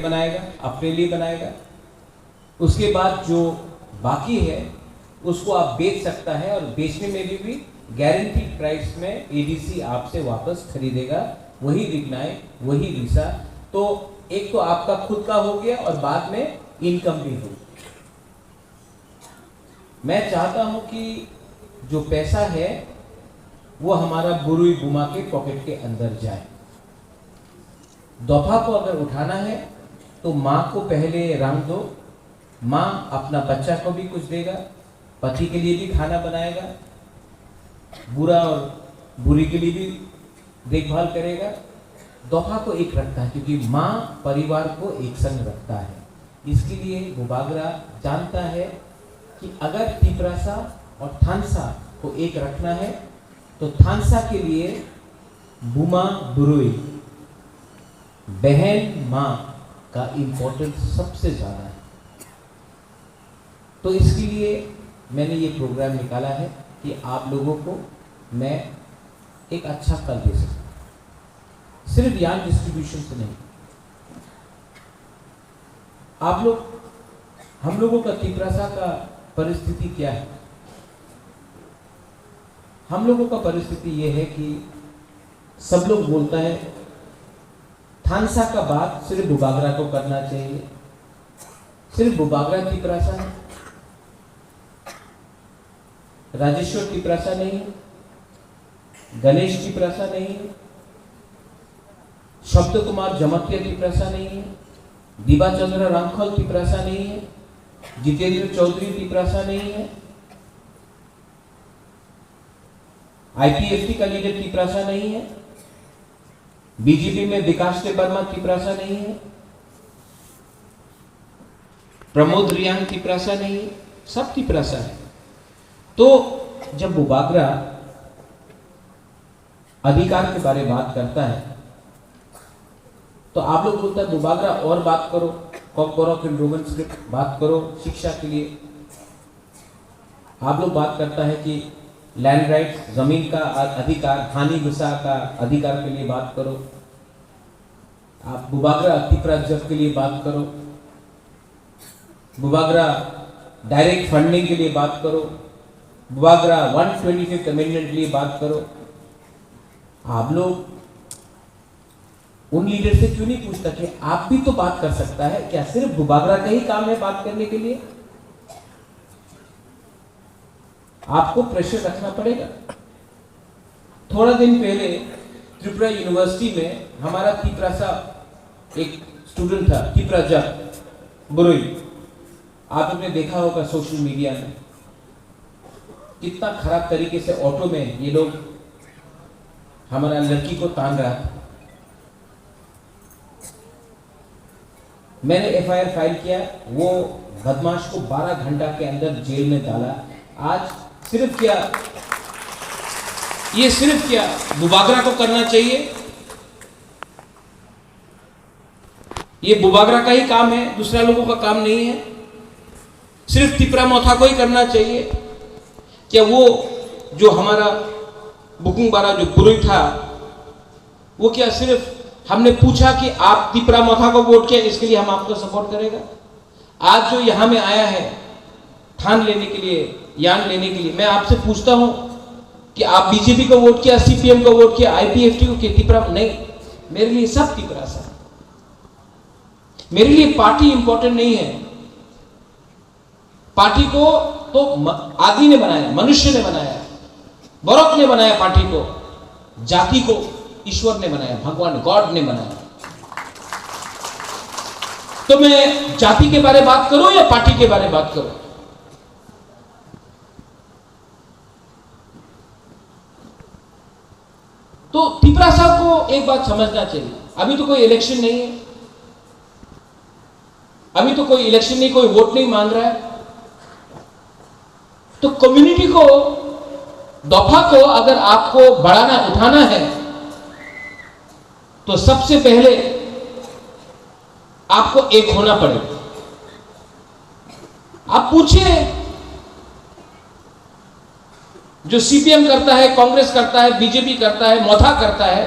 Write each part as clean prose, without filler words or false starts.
बनाएगा, अपने लिए बनाएगा। उसके बाद जो बाकी है उसको आप बेच सकता है और बेचने में भी गारंटीड प्राइस में एडीसी आपसे वापस खरीदेगा। वही रिग्नाई, वही रीसा। तो एक तो आपका खुद का हो गया और बाद में इनकम भी हो। मैं चाहता हूं कि जो पैसा है वो हमारा बुरुई बुमा के पॉकेट के अंदर जाए। दफा को अगर उठाना है तो माँ को पहले रंग दो। माँ अपना बच्चा को भी कुछ देगा, पति के लिए भी खाना बनाएगा, बुरा और बुरी के लिए भी देखभाल करेगा। दफा को एक रखता है क्योंकि माँ परिवार को एक संग रखता है। इसके लिए बुबागरा जानता है कि अगर तिपरासा और थानसा को एक रखना है तो थानसा के लिए बुमा बुरुई बहन माँ का इंपॉर्टेंस सबसे ज्यादा है। तो इसके लिए मैंने ये प्रोग्राम निकाला है कि आप लोगों को मैं एक अच्छा कल दे सकूं। सिर्फ यान डिस्ट्रीब्यूशन से नहीं। आप लोग, हम लोगों का तिपरासा का परिस्थिति क्या है? हम लोगों का परिस्थिति ये है कि सब लोग बोलता है थानसा का बात सिर्फ बुबागरा को करना चाहिए। सिर्फ बुबागरा तिपरासा है, राजेश्वर तिपरासा नहीं है, गणेश तिपरासा नहीं है, शब्द कुमार जमतिया तिपरासा नहीं है, दिबाचंद्र रामखल तिपरासा नहीं है, जितेंद्र चौधरी तिपरासा नहीं है, आईपीएफटी का लीडर तिपरासा नहीं है, बीजेपी में विकास वर्मा तिपरासा नहीं है, प्रमोद रियांग तिपरासा नहीं है, सब तिपरासा है। तो जब बुबागरा अधिकार के बारे में बात करता है तो आप लोग बोलता है बुबागरा और बात करो, कॉकबोरॉक इन रोमन स्क्रिप्ट बात करो शिक्षा के लिए। आप लोग बात करता है कि लैंड राइट्स, जमीन का अधिकार, हानि गुस्सा का अधिकार के लिए बात करो। आप बुबागरा तिपराजक के लिए बात करो, बुबागरा डायरेक्ट फंडिंग के लिए बात करो, बुबागरा 125th अमेंडमेंट के लिए बात करो। आप लोग उन लीडर से क्यों नहीं पूछता कि आप भी तो बात कर सकता है? क्या सिर्फ बुबागरा का ही काम है बात करने के लिए? आपको प्रेशर रखना पड़ेगा। थोड़ा दिन पहले त्रिपुरा यूनिवर्सिटी में हमारा तिपरासा एक स्टूडेंट था, तिपराजक बुरुई। आप लोगों ने देखा होगा सोशल मीडिया में कितना खराब तरीके से ऑटो में ये लोग हमारा लड़की को तान रहा था। मैंने एफआईआर फाइल किया, वो बदमाश को 12 घंटा के अंदर जेल में डाला। आज सिर्फ क्या, ये सिर्फ क्या बुबागरा को करना चाहिए? ये बुबागरा का ही काम है, दूसरा लोगों का काम नहीं है। सिर्फ तिपरा मोथा को ही करना चाहिए? क्या वो जो हमारा बुकिंग बारा जो बुरुई था, वो क्या सिर्फ हमने पूछा कि आप तिपरा मोथा को वोट किया इसके लिए हम आपको सपोर्ट करेगा? आज जो यहां में आया है ठान लेने के लिए, यान लेने के लिए, मैं आपसे पूछता हूं कि आप बीजेपी को वोट किया, सीपीएम को वोट किया, आईपीएफटी को किया, तिपरा नहीं? मेरे लिए सब तिपरा सा। मेरे लिए पार्टी इंपॉर्टेंट नहीं है। पार्टी को तो आदमी ने बनाया, मनुष्य ने बनाया, बरोक ने बनाया पार्टी को, जाति को ईश्वर ने बनाया, भगवान गॉड ने बनाया। तो मैं जाति के बारे में बात करूं या पार्टी के बारे में बात करूं? तो तिपरा साहब को एक बात समझना चाहिए, अभी तो कोई इलेक्शन नहीं है, अभी तो कोई इलेक्शन नहीं, कोई वोट नहीं मांग रहा है, तो कम्युनिटी को, दफा को अगर आपको बढ़ाना उठाना है तो सबसे पहले आपको एक होना पड़ेगा। आप पूछिए, जो सीपीएम करता है, कांग्रेस करता है, बीजेपी करता है, मोथा करता है,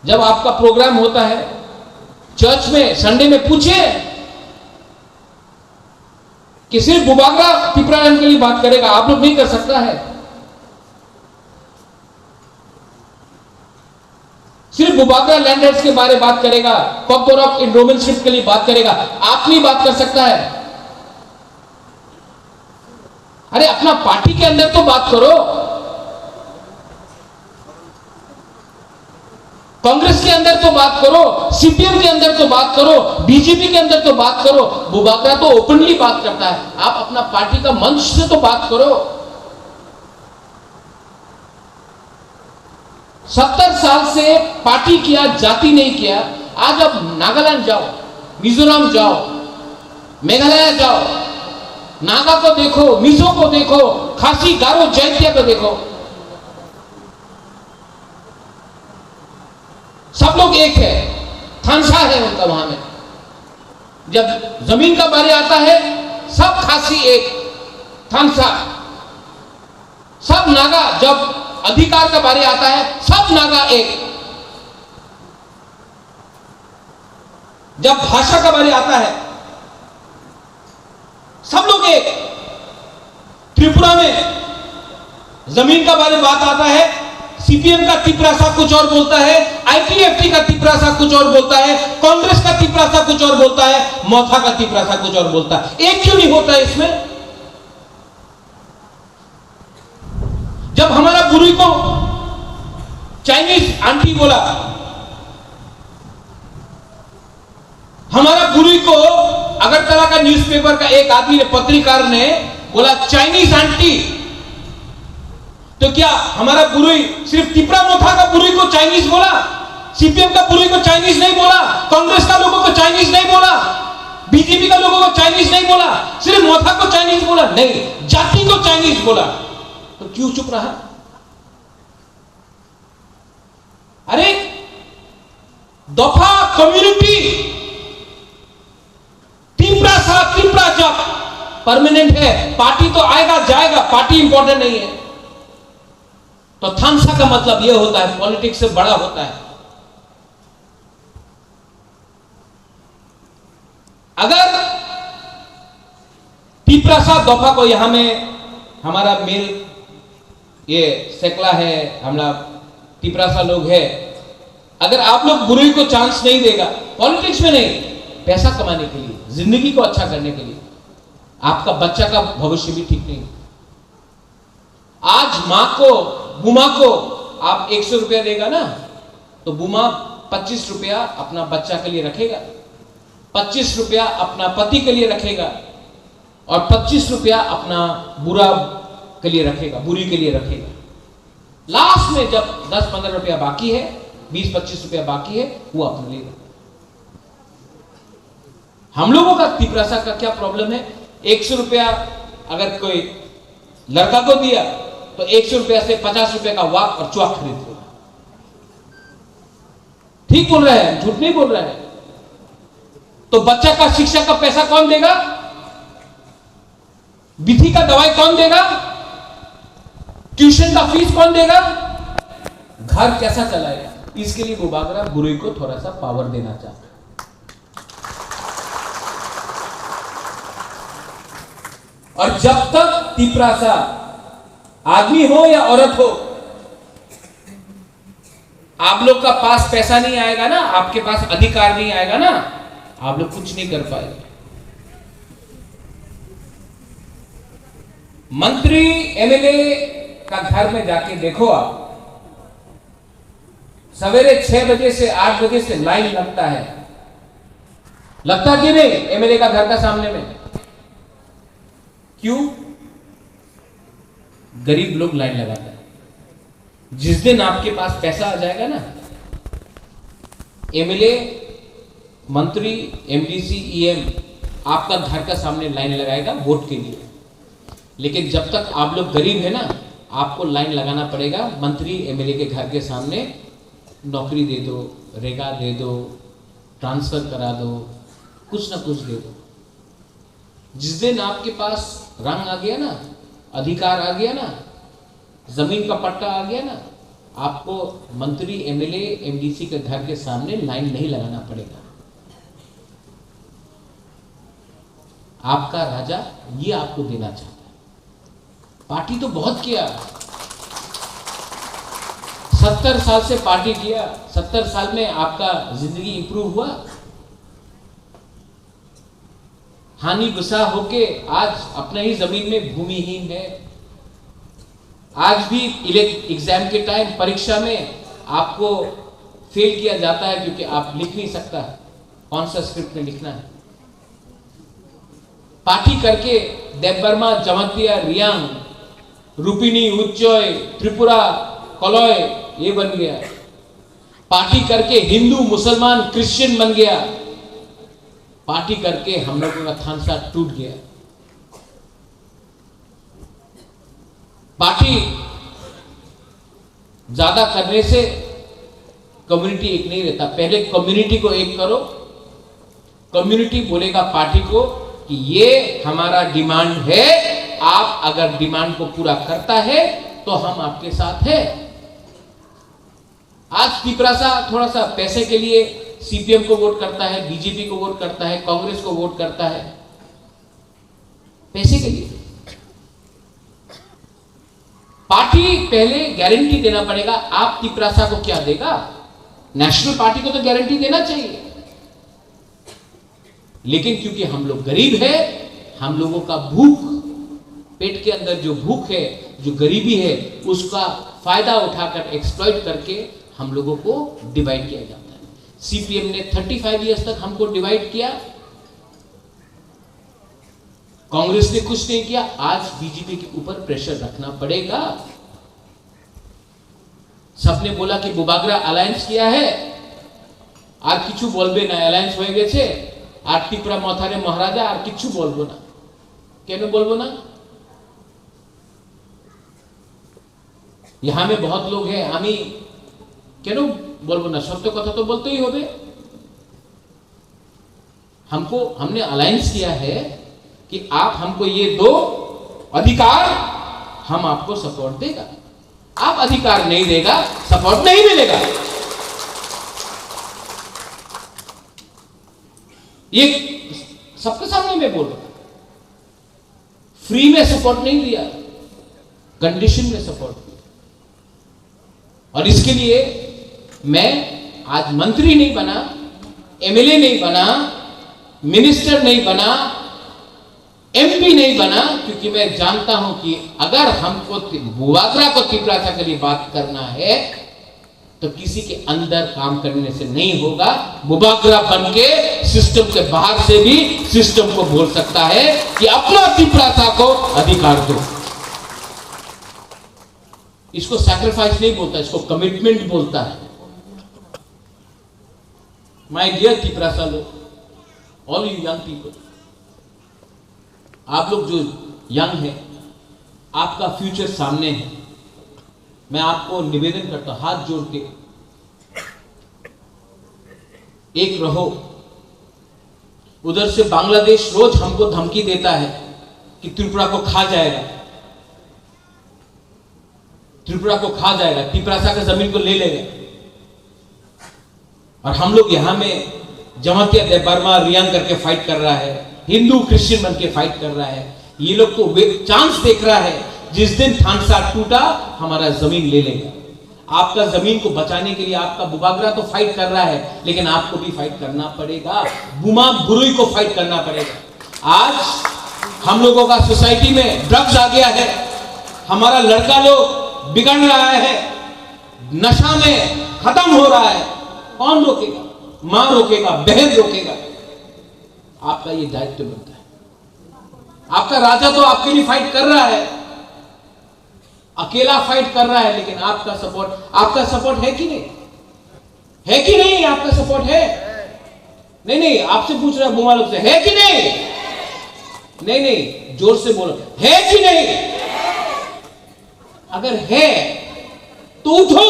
जब आपका प्रोग्राम होता है चर्च में संडे में, पूछिए कि सिर्फ बुबागरा पिपरालैंड के लिए बात करेगा, आप लोग नहीं कर सकता है। सिर्फ बुबागरा लैंडर्स के बारे में बात करेगा, कॉकबोरॉक एनरोलमेंट के लिए बात करेगा, आप नहीं बात कर सकता है। अरे अपना पार्टी के अंदर तो बात करो, कांग्रेस के अंदर तो बात करो, सीपीएम के अंदर तो बात करो, बीजेपी के अंदर तो बात करो। बुबागरा तो ओपनली बात करता है, आप अपना पार्टी का मंच से तो बात करो। 70 साल से पार्टी किया, जाति नहीं किया। आज अब नागालैंड जाओ, मिजोरम जाओ, मेघालय जाओ, नागा को देखो, मिजो को देखो, खासी, गारो, जैंतिया को देखो, सब लोग एक है, थानसा है उनका वहां में। जब जमीन का बारे आता है, सब खासी एक, थानसा, सब नागा। जब अधिकार का बारे आता है, सब नागा एक। जब भाषा का बारे आता है, सब लोग एक। त्रिपुरा में जमीन का बारे बात आता है, सीपीएम का तिपरासा कुछ और बोलता है, आईपीएफटी का तिपरासा कुछ और बोलता है, कांग्रेस का तिपरासा कुछ और बोलता है, मोथा का तिपरासा कुछ और बोलता है। एक क्यों नहीं होता है इसमें? जब हमारा बुरी को चाइनीज आंटी बोला, हमारा बुरी को अगरतला का न्यूज़पेपर का एक आदमी ने, पत्रकार ने बोला चाइनीज आंटी, तो क्या हमारा बुरी सिर्फ तिपरा मोथा का बुरी को चाइनीज बोला? सीपीएम का बुरी को चाइनीज नहीं बोला? कांग्रेस का लोगों को चाइनीज नहीं बोला? बीजेपी का लोगों को चाइनीज नहीं बोला? सिर्फ मोथा को चाइनीज बोला? नहीं, जाति को चाइनीज बोला। तो क्यों चुप रहा? अरे दफा कम्युनिटी, तिपरा जब परमानेंट है, पार्टी तो आएगा जाएगा, पार्टी इंपॉर्टेंट नहीं है। तो थानसा का मतलब यह होता है, पॉलिटिक्स से बड़ा होता है। अगर तिपरासा दफा को यहां में हमारा मेल, ये सेकला है, हमारा तिपरासा लोग है, अगर आप लोग बुरी को चांस नहीं देगा, पॉलिटिक्स में नहीं, पैसा कमाने के लिए, जिंदगी को अच्छा करने के लिए, आपका बच्चा का भविष्य भी ठीक नहीं। आज मां को, बुमा को आप 100 रुपया देगा ना, तो बुमा 25 रुपया अपना बच्चा के लिए रखेगा, 25 रुपया अपना पति के लिए रखेगा, और 25 रुपया अपना बुरा के लिए रखेगा, बुरी के लिए रखेगा। लास्ट में जब 10-15 रुपया बाकी है, 20-25 रुपया बाकी है, वो अपने लेगा। हम लोगों का तिपरासा का क्या प्रॉब्लम है? 100 रुपया अगर कोई लड़का को दिया तो 100 रुपया से 50 रुपया का वाक और चौक खरीद लेगा। ठीक बोल रहे हैं, झूठ नहीं बोल रहे हैं। तो बच्चा का शिक्षा का पैसा कौन देगा? विधि का दवाई कौन देगा? ट्यूशन का फीस कौन देगा? घर कैसा चलाएगा? इसके लिए बुबागरा बुरी को थोड़ा सा पावर देना चाहता है। और जब तक तिपरासा आदमी हो या औरत हो, आप लोग का पास पैसा नहीं आएगा ना, आपके पास अधिकार नहीं आएगा ना, आप लोग कुछ नहीं कर पाएंगे। मंत्री एमएलए का घर में जाके देखो आप, सवेरे 6 बजे से 8 बजे से लाइन लगता है। लगता कि नहीं एमएलए का घर का सामने में? क्यों? गरीब लोग लाइन लगाते हैं। जिस दिन आपके पास पैसा आ जाएगा ना, एमएलए, मंत्री, एमडीसी, ईएम आपका घर का सामने लाइन लगाएगा वोट के लिए। लेकिन जब तक आप लोग गरीब है ना, आपको लाइन लगाना पड़ेगा मंत्री एमएलए के घर के सामने। नौकरी दे दो, रेगा दे दो, ट्रांसफर करा दो, कुछ ना कुछ दे दो। जिस दिन आपके पास रंग आ गया ना, अधिकार आ गया ना, जमीन का पट्टा आ गया ना, आपको मंत्री, एमएलए, एमडीसी के घर के सामने लाइन नहीं लगाना पड़ेगा। आपका राजा ये आपको देना चाहता है। पार्टी तो बहुत किया, 70 साल से पार्टी किया। 70 साल में आपका जिंदगी इंप्रूव हुआ? हानि गुस्सा होके आज अपने ही जमीन में भूमिहीन है। आज भी एग्जाम के टाइम, परीक्षा में आपको फेल किया जाता है क्योंकि आप लिख नहीं सकता कौन सा स्क्रिप्ट में लिखना है। पार्टी करके देवबर्मा, जमतिया, रियांग, रूपिनी, उच्चय, त्रिपुरा, कलय ये बन गया। पार्टी करके हिंदू, मुसलमान, क्रिश्चियन बन गया। पार्टी करके हम लोगों का थानसा टूट गया। पार्टी ज्यादा करने से कम्युनिटी एक नहीं रहता। पहले कम्युनिटी को एक करो। कम्युनिटी बोलेगा पार्टी को कि ये हमारा डिमांड है, आप अगर डिमांड को पूरा करता है तो हम आपके साथ हैं। आज तिपरासा थोड़ा सा पैसे के लिए सीपीएम को वोट करता है, बीजेपी को वोट करता है, कांग्रेस को वोट करता है, पैसे के लिए। पार्टी पहले गारंटी देना पड़ेगा। आप तिपरासा को क्या देगा? नेशनल पार्टी को तो गारंटी देना चाहिए। लेकिन क्योंकि हम लोग गरीब है, हम लोगों का भूख, पेट के अंदर जो भूख है, जो गरीबी है, उसका फायदा उठाकर एक्सप्लॉइट करके हम लोगों को डिवाइड किया जाता है। सीपीएम ने 35 इयर्स तक हमको डिवाइड किया, कांग्रेस ने कुछ नहीं किया। आज बीजेपी के ऊपर प्रेशर रखना पड़ेगा। सबने बोला कि बुबागरा अलायंस किया है, আর কিছু বলবে না, অ্যালায়েন্স হয়ে গেছে, আর ত্রিপুরা মথারে মহারাজা, আর কিছু বলবো না। কেন বলবো না? यहाँ में बहुत लोग हैं, আমি কেন বলবো না? সত্য কথা तो बोलते ही होबे। हमने अलायंस किया है कि आप हमको ये दो अधिकार, हम आपको सपोर्ट देगा। आप अधिकार नहीं देगा, सपोर्ट नहीं मिलेगा। ये सबके सामने मैं बोल रहा हूं। फ्री में सपोर्ट नहीं दिया, कंडीशन में सपोर्ट दिया। और इसके लिए मैं आज मंत्री नहीं बना, एमएलए नहीं बना, मिनिस्टर नहीं बना, एमपी नहीं बना, क्योंकि मैं जानता हूं कि अगर हमको बुबागरा को तिपरासा के लिए बात करना है तो किसी के अंदर काम करने से नहीं होगा। बुबागरा बनके सिस्टम के बाहर से भी सिस्टम को बोल सकता है कि अपना तिपरासा को अधिकार दो। इसको सैक्रिफाइस नहीं बोलता, इसको कमिटमेंट बोलता है। माय डियर तिपरासा लोग, ऑल यू यंग पीपल, आप लोग जो यंग हैं, आपका फ्यूचर सामने है। मैं आपको निवेदन करता हूं, हाथ जोड़ के एक रहो। उधर से बांग्लादेश रोज हमको धमकी देता है कि त्रिपुरा को खा जाएगा, त्रिपुरा को खा जाएगा, तिपरासा का जमीन को ले लेगा। और हम लोग यहां में जमतिया, देवबर्मा, रियांग करके फाइट कर रहा है, हिंदू क्रिश्चियन बन के फाइट कर रहा है। ये लोग तो चांस देख रहा है, जिस दिन थानसा टूटा हमारा जमीन ले लेगा। आपका जमीन को बचाने के लिए आपका बुबागरा तो फाइट कर रहा है, लेकिन आपको भी फाइट करना पड़ेगा। बुमा बुरुई को फाइट करना पड़ेगा। आज हम लोगों का सोसाइटी में ड्रग्स आ गया है, हमारा लड़का लोग बिगड़ रहा है, नशा में खत्म हो रहा है। कौन रोकेगा? मां रोकेगा, बहन रोकेगा। आपका ये दायित्व बनता है। आपका राजा तो आपके लिए फाइट कर रहा है, अकेला फाइट कर रहा है, लेकिन आपका सपोर्ट है कि नहीं? है कि नहीं? आपका सपोर्ट है? नहीं, आपसे पूछ रहा है बुमा लोग से, है कि नहीं? नहीं, जोर से बोलो, है कि नहीं? अगर है तो उठो,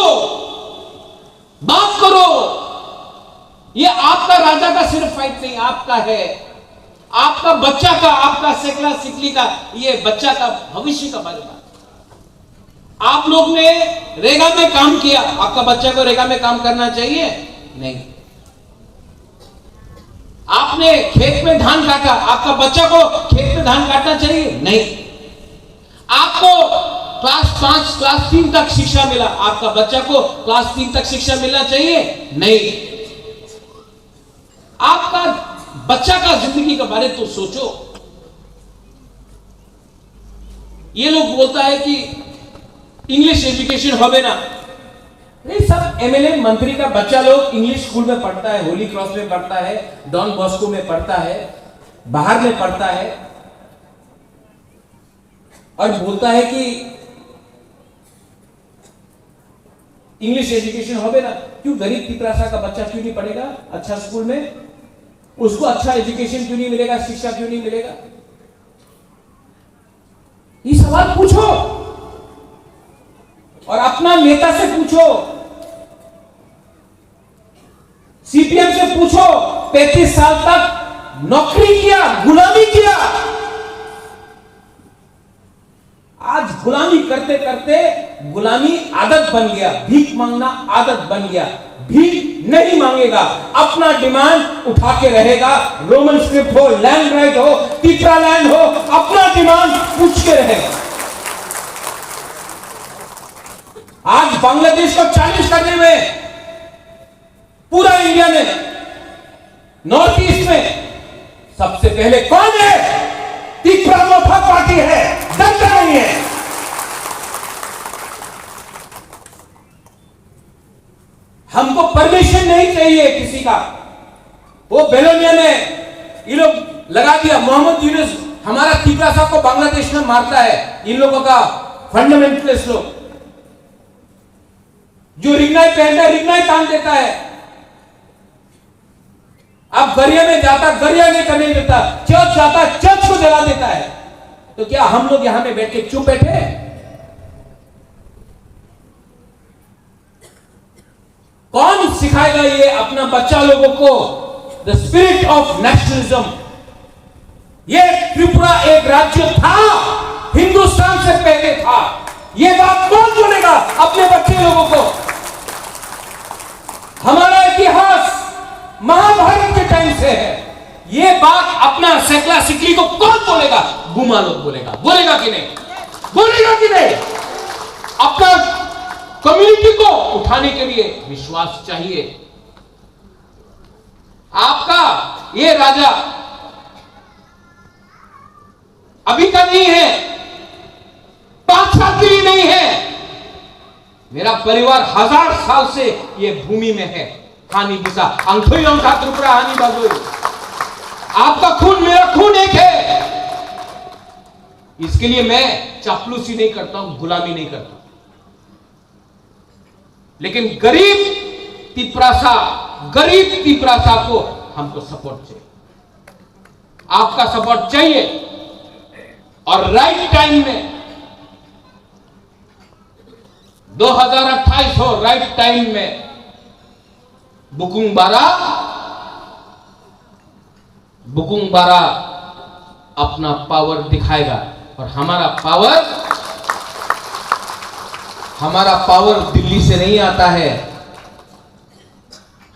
बात करो। ये आपका राजा का सिर्फ फाइट नहीं, आपका है, आपका बच्चा का, आपका सेकला सिकली का, ये बच्चा का भविष्य का बारे में। आप लोग ने रेगा में काम किया, आपका बच्चा को रेगा में काम करना चाहिए? नहीं। आपने खेत में धान काटा, आपका बच्चा को खेत में धान काटना चाहिए? नहीं। आपको क्लास 5, क्लास 3 तक शिक्षा मिला, आपका बच्चा को क्लास 3 तक शिक्षा मिलना चाहिए? नहीं। आपका बच्चा का जिंदगी के बारे तो सोचो। ये लोग बोलता है कि इंग्लिश एजुकेशन होवे ना, नहीं सब एमएलए मंत्री का बच्चा लोग इंग्लिश स्कूल में पढ़ता है, होली क्रॉस में पढ़ता है, डॉन बॉस्को में पढ़ता है, बाहर में पढ़ता है, और बोलता है कि इंग्लिश एजुकेशन होवे ना। क्यों गरीब पिपरासा का बच्चा क्यों नहीं पढ़ेगा अच्छा स्कूल में? उसको अच्छा एजुकेशन क्यों नहीं मिलेगा, शिक्षा क्यों नहीं मिलेगा? ये सवाल पूछो और अपना नेता से पूछो, सीपीएम से पूछो। 35 साल तक नौकरी किया, गुलामी किया, आज गुलामी करते करते गुलामी आदत बन गया, भीख मांगना आदत बन गया। भीख नहीं मांगेगा, अपना डिमांड उठा के रहेगा। रोमन स्क्रिप्ट हो, लैंड राइट हो, तिपरा लैंड हो, अपना डिमांड पूछ के रहेगा। आज बांग्लादेश को चैलेंज करने में पूरा इंडिया में, नॉर्थ ईस्ट में सबसे पहले कौन है? तिपरा मोथा पार्टी है, डरता नहीं है। हमको परमिशन नहीं चाहिए किसी का। वो बेलोनिया में ये लोग लगा दिया, मोहम्मद यूनुस हमारा तिपरा साहब को बांग्लादेश में मारता है। इन लोगों का फंडामेंटलिस्ट लोग जो रिग्नाई पहनता है, रिग्नाई तान देता है। अब गरिया में जाता, गरिया नहीं करने देता, चर्च जाता, चर्च को जला देता है। तो क्या हम लोग यहां में बैठ के चुप बैठे? कौन सिखाएगा ये अपना बच्चा लोगों को द स्पिरिट ऑफ नेशनलिज्म? ये त्रिपुरा एक राज्य था, हिंदुस्तान से पहले था। ये बात कौन बोलेगा अपने बच्चे लोगों को? हमारा इतिहास महाभारत के टाइम से है। ये बात अपना सेकला सिकली को कौन बोलेगा? बुमा लोग बोलेगा। बोलेगा कि नहीं? बोलेगा कि नहीं? अपना कम्युनिटी को उठाने के लिए विश्वास चाहिए। आपका ये राजा अभी का नहीं है, 5 साल के लिए नहीं है। मेरा परिवार 1000 साल से ये भूमि में है। हानि बुसा अंखोई अंखा त्रिपुरा हानि बाजू। आपका खून मेरा खून एक है। इसके लिए मैं चापलूसी नहीं करता हूं, गुलामी नहीं करता। लेकिन गरीब तिपरासा को हमको सपोर्ट चाहिए, आपका सपोर्ट चाहिए। और राइट टाइम में 2028 हो, राइट टाइम में बुकुंग बारा अपना पावर दिखाएगा। और हमारा पावर दिल्ली से नहीं आता है,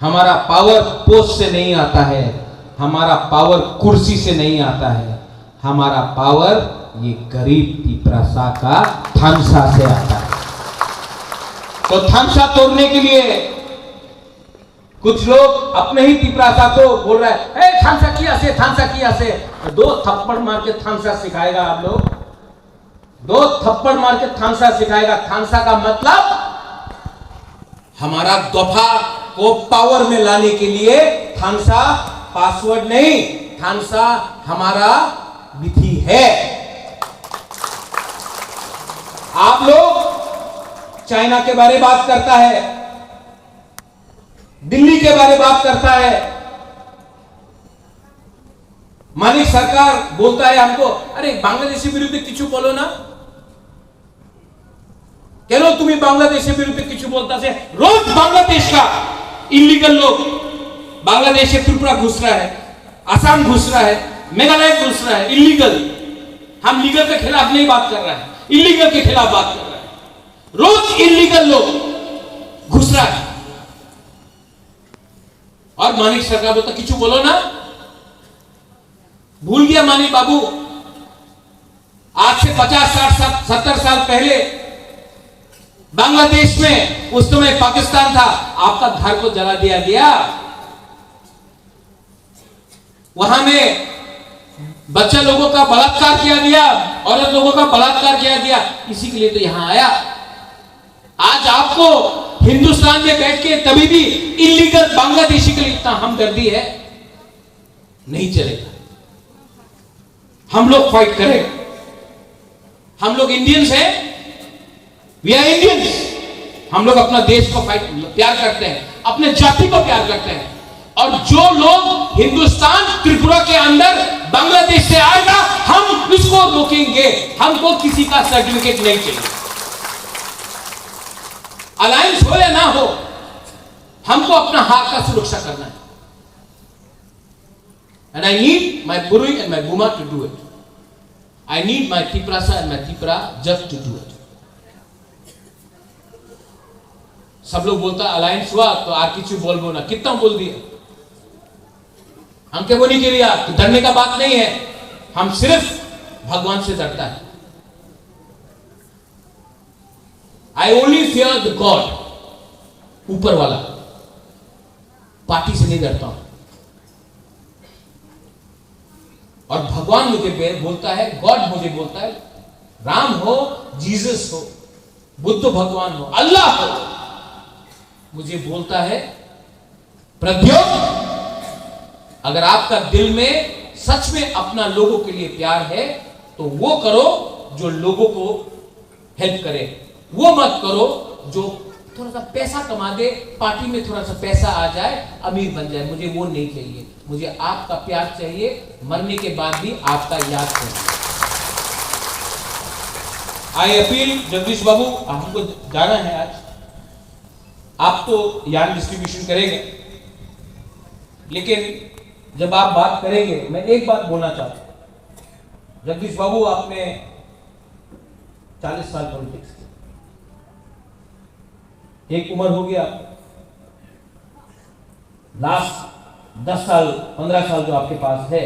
हमारा पावर पोस्ट से नहीं आता है, हमारा पावर कुर्सी से नहीं आता है। हमारा पावर ये गरीब तिपरासा का थानसा से आता है। तो थानसा तोड़ने के लिए कुछ लोग अपने ही तिपरासा को बोल रहा है, थानसा किया से 2 थप्पड़ मार के थानसा सिखाएगा। आप लोग 2 थप्पड़ मार के थानसा सिखाएगा। थानसा का मतलब हमारा दफा को पावर में लाने के लिए थानसा पासवर्ड नहीं, थानसा हमारा विधि है। आप लोग चाइना के बारे में बात करता है, दिल्ली के बारे में बात करता है, मानिक सरकार बोलता है हमको, अरे बांग्लादेशी विरुद्ध किचु बोलो ना, केनो तुम्हें बांग्लादेशी विरुद्ध किचु बोलता से। रोज बांग्लादेश का इलीगल लोग बांग्लादेश से त्रिपुरा घुस रहा है, असम घुस रहा है, मेघालय घुस रहा है, इलीगल। हम लीगल के खिलाफ नहीं बात कर रहे हैं, इलीगल के खिलाफ बात कर रहे हैं। रोज इलीगल लोग घुस रहा है और मानिक सरकार बोलता किचु बोलो ना। भूल गया मानिक बाबू, आज से 50 60 70 साल पहले बांग्लादेश में, उस समय पाकिस्तान था, आपका घर को जला दिया गया। वहां में बच्चा लोगों का बलात्कार किया गया, औरत लोगों का बलात्कार किया गया, इसी के लिए तो यहां आया। आज आपको हिंदुस्तान में बैठ के तभी भी इलीगल बांग्लादेशी के लिए इतना हमदर्दी है, नहीं चलेगा। हम लोग फाइट करें, हम लोग इंडियंस हैं, वी आर इंडियंस। हम लोग अपना देश को प्यार करते हैं, अपने जाति को प्यार करते हैं। और जो लोग हिंदुस्तान त्रिपुरा के अंदर बांग्लादेश से आएगा, हम उसको रोकेंगे। हमको किसी का सर्टिफिकेट नहीं चाहिए। अलायंस हो या ना हो, हमको अपना हक का सुरक्षा करना है। And I need my Burui and my Buma to do it. I need my Tiprasa and my Tipra just to do it. सब लोग बोलता अलायंस हुआ तो आर किसी बोल ना, कितना बोल दिया। हम क्या बोली के लिए तो डरने का बात नहीं है, हम सिर्फ भगवान से डरता है। I only fear the God, ऊपर वाला, पार्टी से नहीं डरता हूं। और भगवान मुझे बोलता है, गॉड मुझे बोलता है, राम हो, जीसस हो, बुद्ध भगवान हो, अल्लाह हो, मुझे बोलता है प्रद्योत, अगर आपका दिल में सच में अपना लोगों के लिए प्यार है तो वो करो जो लोगों को हेल्प करे। वो मत करो जो थोड़ा सा पैसा कमा दे, पार्टी में थोड़ा सा पैसा आ जाए, अमीर बन जाए। मुझे वो नहीं चाहिए, मुझे आपका प्यार चाहिए, मरने के बाद भी आपका याद चाहिए। आई अपील जगदीश बाबू, हमको जाना है आज, आप तो यान डिस्ट्रीब्यूशन करेंगे, लेकिन जब आप बात करेंगे, मैं एक बात बोलना चाहता हूं। जगदीश बाबू, आपने 40 साल पॉलिटिक्स की, एक उम्र हो गया, लास्ट 10 साल 15 साल जो आपके पास है,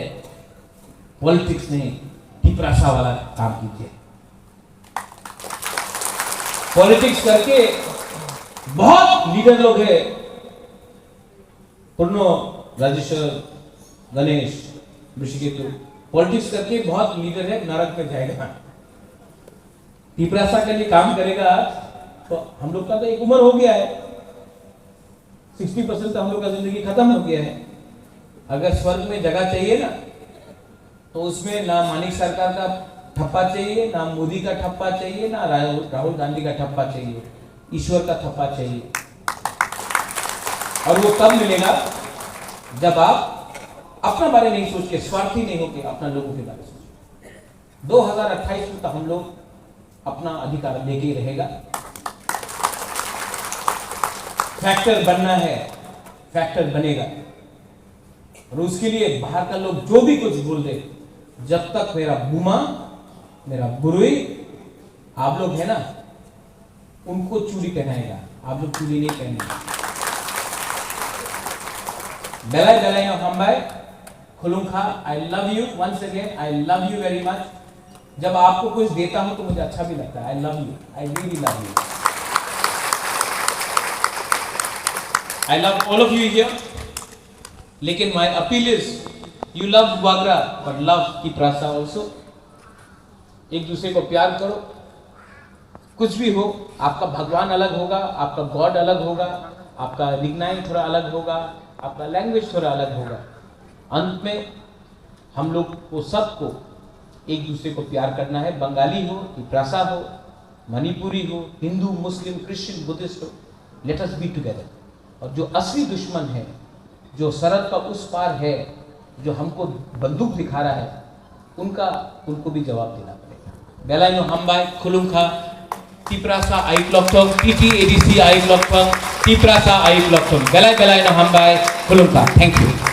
पॉलिटिक्स नहीं, टिप्रासा वाला काम कीजिए। पॉलिटिक्स करके बहुत लीडर लोग हैं, पूर्णो, राजेश्वर, गणेश, ऋषिकेतु, पॉलिटिक्स करके बहुत लीडर है, नरक में जाएगा। टिप्रासा के लिए काम करेगा तो हम लोग का तो एक उम्र हो गया है, 60% तो हम लोग का जिंदगी खत्म हो गया है। अगर स्वर्ग में जगह चाहिए ना, तो उसमें ना मानिक सरकार का ठप्पा चाहिए, ना मोदी का ठप्पा चाहिए, ना राहुल गांधी का ठप्पा चाहिए, ईश्वर का ठप्पा चाहिए। और वो तब मिलेगा जब आप अपना बारे नहीं सोच के, स्वार्थी नहीं होकर अपना लोगों के बारे सोच। 2028 में तो हम लोग अपना अधिकार लेके ही रहेगा। फैक्टर बनना है, फैक्टर बनेगा। और उसके लिए बाहर का लोग जो भी कुछ बोल दे, जब तक मेरा बुमा, मेरा बुरुई, आप लोग है ना, उनको चूड़ी पहनाएगा, आप लोग चूड़ी नहीं पहनेंगे। बेलाई बेलाई हम्बाई खुलुंखा, I love you once again, I love you very much. जब आपको कुछ देता हूं तो मुझे अच्छा भी लगता है। I love you, I really love you, I love all of you here. लेकिन my appeal is, you love Bubagra but love Tiprasa also. एक दूसरे को प्यार करो। कुछ भी हो, आपका भगवान अलग होगा, आपका गॉड अलग होगा, आपका निकनेम थोड़ा अलग होगा, आपका लैंग्वेज थोड़ा अलग होगा। अंत में हम लोग को सबको एक दूसरे को प्यार करना है। बंगाली हो, टिप्रासा हो, मणिपुरी हो, हिंदू, मुस्लिम, क्रिश्चियन, बुद्धिस्ट हो, लेट अस बी टुगेदर। और जो असली दुश्मन है, जो सरहद का उस पार है, जो हमको बंदूक दिखा रहा है, उनको भी जवाब देना पड़ेगा। बेलाइनो हमबाई खुलुमखा तिप्रासा आइक लॉकटॉक टीटी एडीसी आइक लॉकटॉक तिप्रासा आइक लॉकटॉक बेलाइनो हमबाई खुलुमखा। Thank you.